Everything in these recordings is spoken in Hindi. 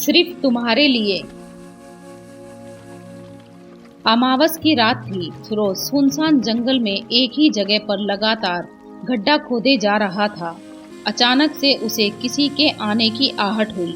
सिर्फ तुम्हारे लिए। अमावस की रात थी। फिरोज सुनसान जंगल में एक ही जगह पर लगातार गड्ढा खोदे जा रहा था। अचानक से उसे किसी के आने की आहट हुई।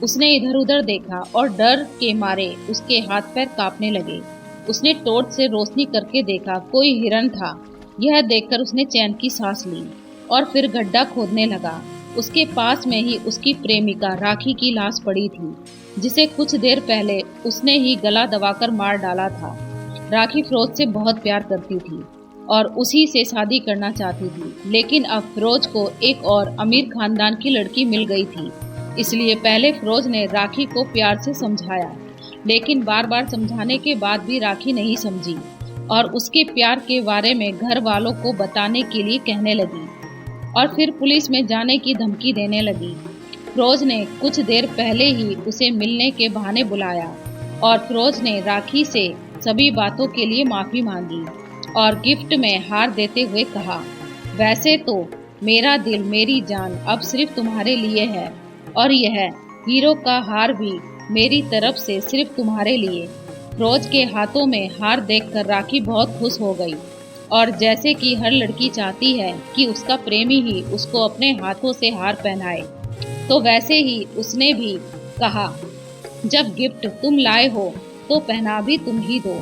उसने इधर उधर देखा और डर के मारे उसके हाथ पैर कांपने लगे। उसने टॉर्च से रोशनी करके देखा, कोई हिरन था। यह देखकर उसने चैन की सांस ली और फिर गड्ढा खोदने लगा। उसके पास में ही उसकी प्रेमिका राखी की लाश पड़ी थी, जिसे कुछ देर पहले उसने ही गला दबाकर मार डाला था। राखी फिरोज से बहुत प्यार करती थी और उसी से शादी करना चाहती थी, लेकिन अब फिरोज को एक और अमीर खानदान की लड़की मिल गई थी। इसलिए पहले फिरोज ने राखी को प्यार से समझाया, लेकिन बार बार समझाने के बाद भी राखी नहीं समझी और उसके प्यार के बारे में घर वालों को बताने के लिए कहने लगी और फिर पुलिस में जाने की धमकी देने लगी। फिरोज ने कुछ देर पहले ही उसे मिलने के बहाने बुलाया और फिरोज ने राखी से सभी बातों के लिए माफी मांगी और गिफ्ट में हार देते हुए कहा, वैसे तो मेरा दिल मेरी जान अब सिर्फ तुम्हारे लिए है और यह हीरो का हार भी मेरी तरफ से सिर्फ तुम्हारे लिए। फिरोज के हाथों में हार देखकर राखी बहुत खुश हो गई और जैसे कि हर लड़की चाहती है कि उसका प्रेमी ही उसको अपने हाथों से हार पहनाए, तो वैसे ही उसने भी कहा, जब गिफ्ट तुम लाए हो तो पहना भी तुम ही दो।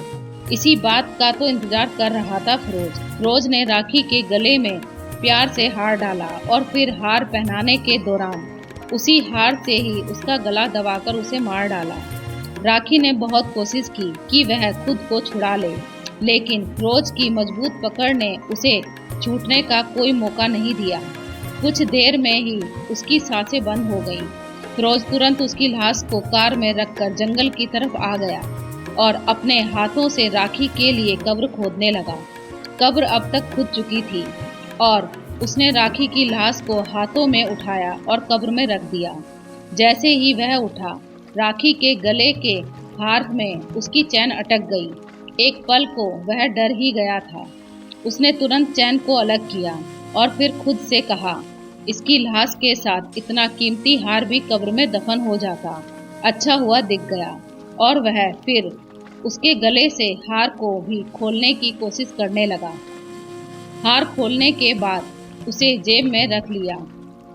इसी बात का तो इंतजार कर रहा था फिरोज। फिरोज ने राखी के गले में प्यार से हार डाला और फिर हार पहनाने के दौरान उसी हार से ही उसका गला दबाकर उसे मार डाला। राखी ने बहुत कोशिश की कि वह खुद को छुड़ा ले, लेकिन फिरोज की मजबूत पकड़ ने उसे छूटने का कोई मौका नहीं दिया। कुछ देर में ही उसकी सांसें बंद हो गईं। फिरोज तुरंत उसकी लाश को कार में रखकर जंगल की तरफ आ गया और अपने हाथों से राखी के लिए कब्र खोदने लगा। कब्र अब तक खुद चुकी थी और उसने राखी की लाश को हाथों में उठाया और कब्र में रख दिया। जैसे ही वह उठा, राखी के गले के हार में उसकी चैन अटक गई। एक पल को वह डर ही गया था। उसने तुरंत चैन को अलग किया और फिर खुद से कहा, इसकी लाश के साथ इतना कीमती हार भी कब्र में दफन हो जाता अच्छा हुआ दिख गया। और वह फिर उसके गले से हार को भी खोलने की कोशिश करने लगा। हार खोलने के बाद उसे जेब में रख लिया।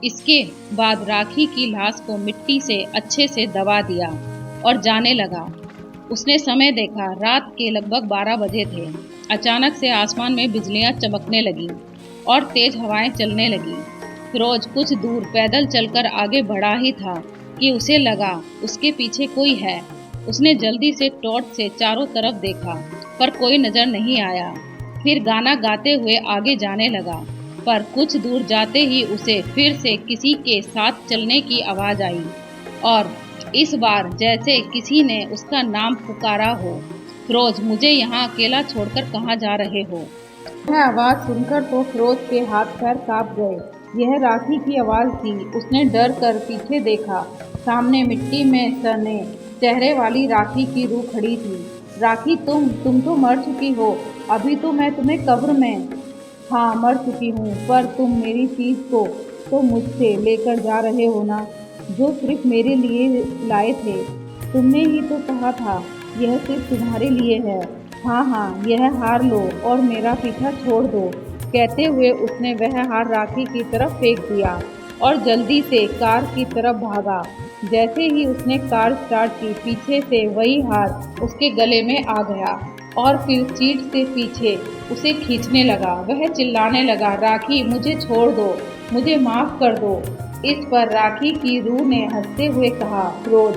इसके बाद राखी की लाश को मिट्टी से अच्छे से दबा दिया और जाने लगा। उसने समय देखा, रात के लगभग 12 बजे थे। अचानक से आसमान में बिजलियां चमकने लगीं और तेज हवाएं चलने लगीं। फिरोज कुछ दूर पैदल चलकर आगे बढ़ा ही था कि उसे लगा उसके पीछे कोई है। उसने जल्दी से टॉर्च से चारों तरफ देखा, पर कोई नजर नहीं आया। फिर गाना गाते हुए आगे जाने लगा, पर कुछ दूर जाते ही उसे फिर से किसी के साथ चलने की आवाज आई और इस बार जैसे किसी ने उसका नाम पुकारा हो, फिरोज, मुझे यहाँ अकेला छोड़कर कहाँ जा रहे हो। यह आवाज सुनकर तो फिरोज के हाथ पैर कांप गए। यह राखी की आवाज थी। उसने डर कर पीछे देखा। सामने मिट्टी में सने चेहरे वाली राखी की रूह खड़ी थी। राखी, तुम तो मर चुकी हो। अभी तो मैं तुम्हें कब्र में। हाँ, मर चुकी हूँ, पर तुम मेरी चीज को तो मुझसे लेकर जा रहे हो ना, जो सिर्फ मेरे लिए लाए थे। तुमने ही तो कहा था यह सिर्फ तुम्हारे लिए है। हाँ हाँ, यह हार लो और मेरा पीछा छोड़ दो। कहते हुए उसने वह हार राखी की तरफ फेंक दिया और जल्दी से कार की तरफ भागा। जैसे ही उसने कार स्टार्ट की, पीछे से वही हार उसके गले में आ गया और फिर सीट से पीछे उसे खींचने लगा। वह चिल्लाने लगा, राखी, मुझे छोड़ दो, मुझे माफ कर दो। इस पर राखी की रूह ने हंसते हुए कहा, फिरोज,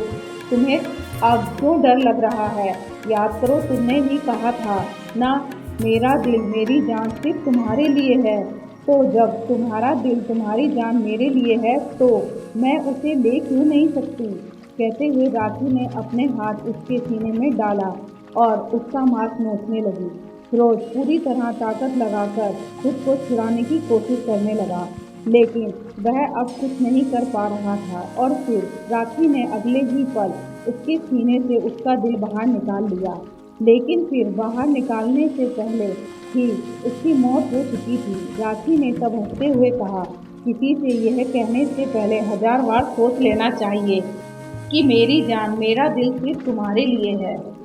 तुम्हें अब क्यों डर लग रहा है? याद करो, तुमने ही कहा था ना, मेरा दिल मेरी जान सिर्फ तुम्हारे लिए है। तो जब तुम्हारा दिल तुम्हारी जान मेरे लिए है, तो मैं उसे ले क्यों नहीं सकती? कहते हुए राखी ने अपने हाथ उसके सीने में डाला और उसका मांस नोचने लगी। फिरोज पूरी तरह ताकत लगाकर खुद को छुड़ाने की कोशिश करने लगा, लेकिन वह अब कुछ नहीं कर पा रहा था और फिर राखी ने अगले ही पल उसके सीने से उसका दिल बाहर निकाल लिया। लेकिन फिर बाहर निकालने से पहले ही उसकी मौत हो चुकी थी। राखी ने तब हंसते हुए कहा, किसी से यह कहने से पहले 1000 बार सोच लेना चाहिए। कि मेरी जान, मेरा दिल सिर्फ तुम्हारे लिए है।